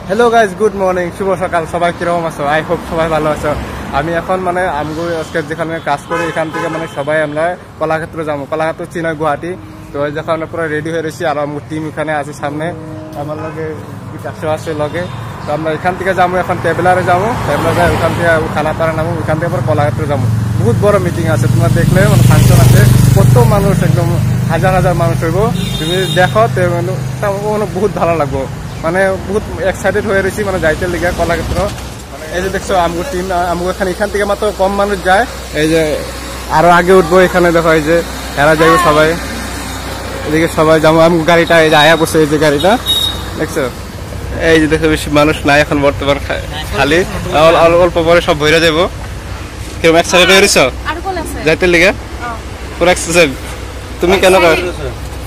Hello guys good morning शुभ सकाल सबाई किरकम आছো I hope सबाई ভালো আছো আমি এখন মানে আমগো আজকে যেখানে কাজ করি এখান থেকে মানে সবাই আমরা কলাক্ষেত্র যাব কলাক্ষেত্র চিনা গুয়াহাটি তো যখন আমরা পুরো রেডি হয়ে রয়েছি আর আমার টিম এখানে আছে সামনে আমার লগে বিকাশ আছে লগে তো আমরা এখান থেকে যাব এখন টেবলারে যাব টেবলারে ওখান থেকে খানাপাড়া নামো ওখান থেকে পর কলাক্ষেত্র যাব বহুত বড় মিটিং আছে তোমরা দেখলে মানে ফাংশন আছে কত মানুষ একদম হাজার হাজার মানুষ হইব তুমি দেখো তে মানে বহুত ভালো লাগবে মানে বহুত এক্সাইটেড হয়ে রয়েছি মানে যাইতে লিগা কলাক্ষেত্র মানে এই যে দেখছো আমগো টিম আমগো এখান থেকে মাত্র কম মানুষ যায় এই যে আরো আগে উঠবো এখানে দেখো এই যে এরা যাইবো সবাই এদিকে সবাই যাবো আমগো গাড়িটা এই যে আয়া বসে এই যে গাড়িটা দেখছো এই যে দেখো বেশি মানুষ নাই এখন বর্তমান খালি অল্প পরে সব ভইরা যাবো কিরকম এক্সাইটেড হয়ে রয়েছো যাইতে লিগা পুরো এক্সাইটেড তুমি কেন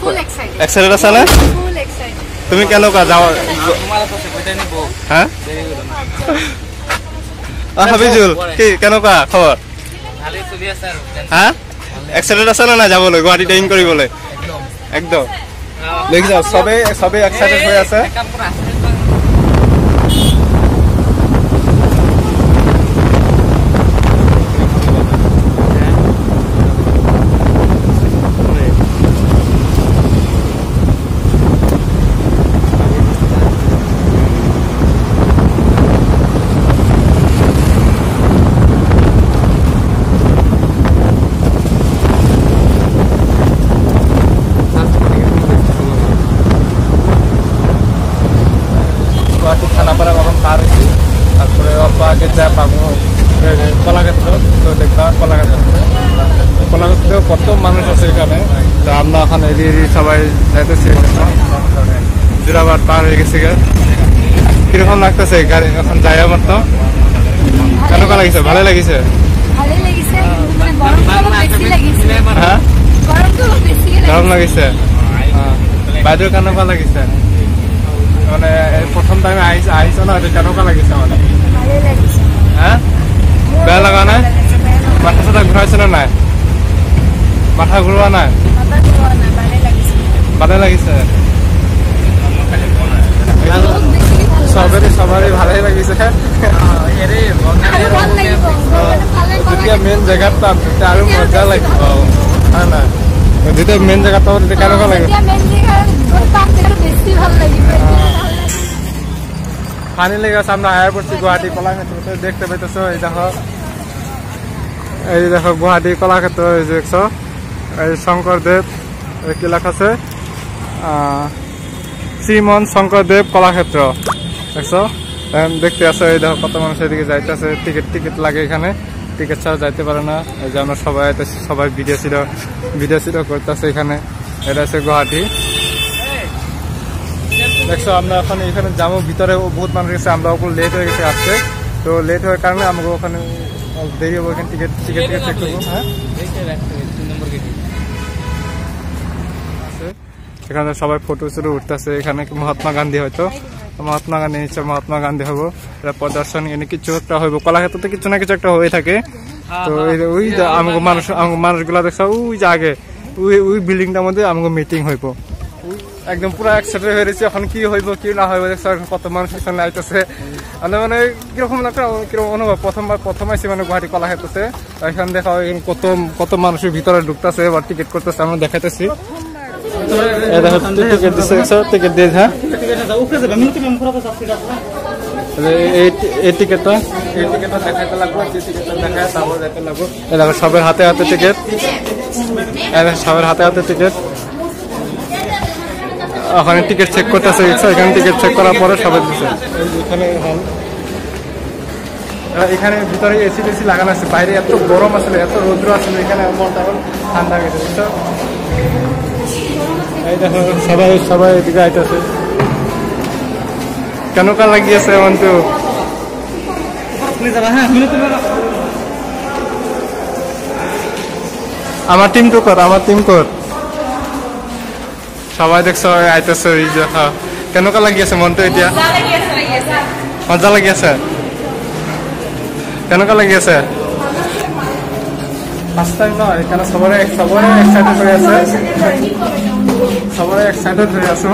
ফুল এক্সাইটেড এক্সাইটেড আছো না ফুল এক্সাইটেড তুমি কেন কা যাও তোমার তো সেটা নিব হ্যাঁ দেরি করো না হাবিজুল কি কেন কা খবর ভালো চলি আছে আর হ্যাঁ এক্সাইটেড আছে না যাবলৈ গুৱাহাটী টাইম কৰিবলৈ একদম দেখি যাও সবে এক্সাইটেড হৈ আছে কাম কৰা আছে খানাপাড়া এখন পার হয়েছি তারপরে অল্প আগে যা পাবো কলাক্ষেত্র তো দেখবা কলাক্ষেত্রে কত মানুষ আছে এখানে তো আমরা এখন এদিকে সবাই যাইতেছি জোড়াবাদ পার হয়ে গেছে কিরকম লাগতেছে গাড়ি এখন যাই আমার তো কেনকা লাগিছে ভালো লাগিছে ভালো লাগিছে মানে গরম বেশি লাগিছে হ্যাঁ গরম বেশি গরম লাগিছে বাইদেউ কেনকা লাগিছে মানে প্রথম টাইমে আইছো না কেনকা লাগিছে মানে ভালো লাগিছে হ্যাঁ বেয়া লাগা নাই মাথা সাথা ঘুরাইছে না নাই মাথা ঘুরোৱা নাই ভালে লাগিছে সবারই ভালেই লাগিছে যেতিয়া মেইন জেগাত পাম তেতিয়া আৰু মজা লাগিব হয় নাই যেতিয়া মেইন জেগাত পাব তেতিয়া কেনেকুৱা লাগিব পানি লেগে গেছে আমরা আয়া পড়ছি গুয়াহাটি কলাক্ষেত্র দেখতে পাইতেছো এই দেখো গুয়াহাটি কলাক্ষেত্র দেখছো এই শঙ্করদেব কি লেখা আছে শ্রীমন শঙ্করদেব কলাক্ষেত্র দেখছো দেখতে আসো এই দেখো কত মানুষ এদিকে যাইতেছে টিকিট লাগে এখানে টিকিট ছাড়া যাইতে পারে না এই যে আমরা সবাই ভিডিও ছিল করতেছে এখানে এটা আছে গুয়াহাটি দেখছো আমরা এখন এখানে যাবো ভিতরে বহুত মানুষ গেছে আমরা ওগুলো লেট হয়ে গেছে আসতে তো লেট হওয়ার কারণে আমাকে ওখানে দেরি হবো এখানে টিকিট চেক করবো হ্যাঁ এখানে সবাই ফটো শুরু উঠতেছে এখানে মহাত্মা গান্ধী হয়তো মহাত্মা গান্ধী নিশ্চয় মহাত্মা গান্ধী হবো এটা প্রদর্শন এনে কিছু একটা হইব কলাক্ষেত্রে কিছু না কিছু একটা হয়ে থাকে তো ওই আমাকে মানুষগুলা দেখছো ওই যে আগে ওই বিল্ডিংটার মধ্যে আমাকে মিটিং হইব একদম পুরো একসাথে হয়ে রয়েছে এখন কি হইব কি না হইব দেখছো কত মানুষ এখানে আইতেছে মানে কিরকম একটা কিরকম অনুভব প্রথম আইসি মানে গুয়াহাটি কলাক্ষেত্রতে এখানে দেখা কত মানুষের ভিতরে ঢুকতেছে বা টিকিট করতেছে আমরা দেখাইতেছি টিকিট দিচ্ছে টিকিট দিয়ে হ্যাঁ এই টিকিটটা দেখাইতে লাগবো যে টিকিটটা দেখায় তারপর যেতে লাগবো এই দেখো সবার হাতে টিকিট সবার হাতে টিকিট ওখানে টিকিট চেক করতেছে এখানে টিকিট চেক করার পরে সবাই দিচ্ছে এখানে ভিতরে এসি টেসি লাগানো আছে বাইরে এত গরম আসলে এত রৌদ্র আসলে এখানে তখন ঠান্ডা গেছে বুঝছো এই দেখো সবাই এদিকে আইতেছে কেনকা লাগিয়েছে এমন তো আমার টিম কর সবাই দেখছো আইতেছে কেনকা লাগিয়েছে মনটো এতিয়া মজা লাগিয়েছে কেনকা লাগিয়েছে ফার্স্ট টাইম নয় এখানে সবাই এক্সাইটেড হয়ে আছে সবাই এক্সাইটেড হয়ে আছো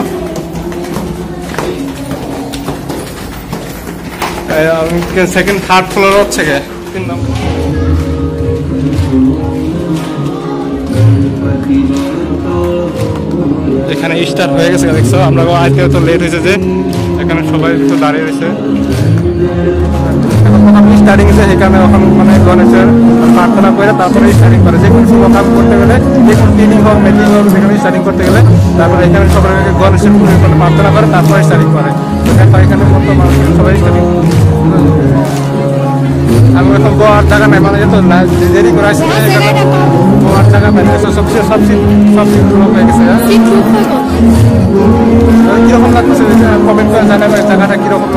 সেকেন্ড থার্ড ফ্লোর হচ্ছে গে 3 নম্বর। এখানে স্টার্ট হয়ে গেছে দেখছো, আমরা আজকে তো লেট হয়েছে যে এখানে সবাই একটু দাঁড়িয়ে রয়েছে। স্টার্টিং হয়েছে এখানে এখন মানে গণেশের প্রার্থনা করে তারপরে স্টার্টিং করে, যে কোনো শুভ কাজ করতে গেলে, যে কোনো ট্রেনিং হোক মিটিং হোক সেখানে স্টার্টিং করতে গেলে তারপরে এখানে সবাই গণেশের প্রার্থনা করে তারপরে স্টার্টিং করে। এখানে মতো মানুষ সবাই স্টার্টিং। আমি এখন গোয়ার জায়গা নাই, মানে যেত দেরি করে আসছে এখানে গোয়ার জায়গা পাই সবচেয়ে সব সিট লোক হয়ে গেছে। কিরকম লাগতেছে কমেন্ট করে জানাবেন জায়গাটা কিরকম